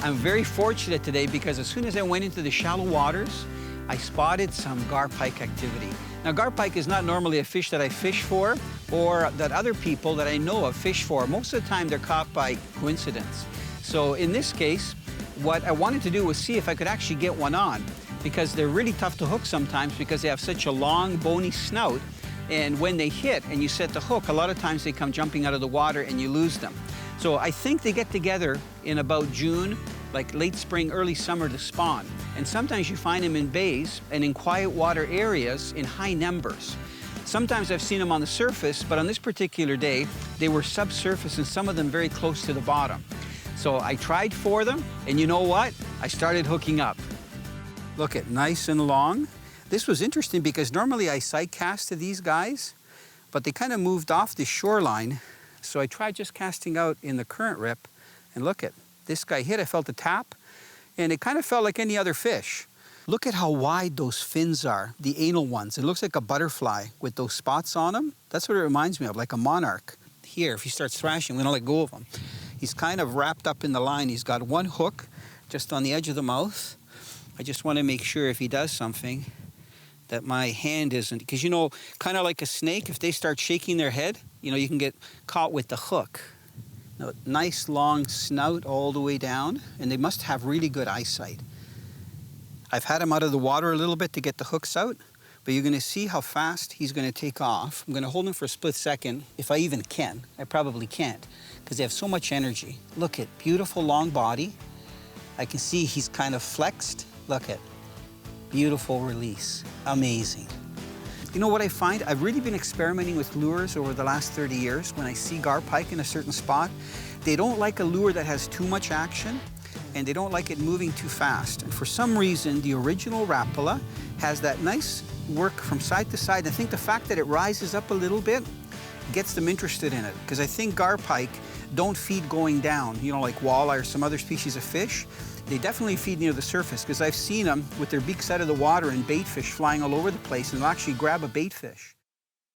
I'm very fortunate today because as soon as I went into the shallow waters, I spotted some gar pike activity. Now, gar pike is not normally a fish that I fish for or that other people that I know of fish for. Most of the time, they're caught by coincidence. So in this case, what I wanted to do was see if I could actually get one on, because they're really tough to hook sometimes because they have such a long, bony snout. And when they hit and you set the hook, a lot of times they come jumping out of the water and you lose them. So I think they get together in about June, like late spring, early summer to spawn. And sometimes you find them in bays and in quiet water areas in high numbers. Sometimes I've seen them on the surface, but on this particular day, they were subsurface and some of them very close to the bottom. So I tried for them, and you know what? I started hooking up. Look at nice and long. This was interesting because normally I sight cast to these guys, but they kind of moved off the shoreline. So I tried just casting out in the current rip, and look at this guy hit. I felt a tap, and it kind of felt like any other fish. Look at how wide those fins are, the anal ones. It looks like a butterfly with those spots on them. That's what it reminds me of, like a monarch. Here, if he starts thrashing, we're gonna let go of him. He's kind of wrapped up in the line. He's got one hook just on the edge of the mouth. I just want to make sure if he does something that my hand isn't, because you know, kind of like a snake, if they start shaking their head, you know, you can get caught with the hook. Now, nice long snout all the way down, and they must have really good eyesight. I've had him out of the water a little bit to get the hooks out, but you're going to see how fast he's going to take off. I'm going to hold him for a split second, if I even can. I probably can't, because they have so much energy. Look at beautiful long body. I can see he's kind of flexed. Look at beautiful release. Amazing. You know what I find? I've really been experimenting with lures over the last 30 years. When I see gar pike in a certain spot, they don't like a lure that has too much action, and they don't like it moving too fast. And for some reason, the original Rapala has that nice work from side to side. I think the fact that it rises up a little bit gets them interested in it, because I think gar pike don't feed going down, you know, like walleye or some other species of fish. They definitely feed near the surface, because I've seen them with their beaks out of the water and bait fish flying all over the place, and they'll actually grab a bait fish.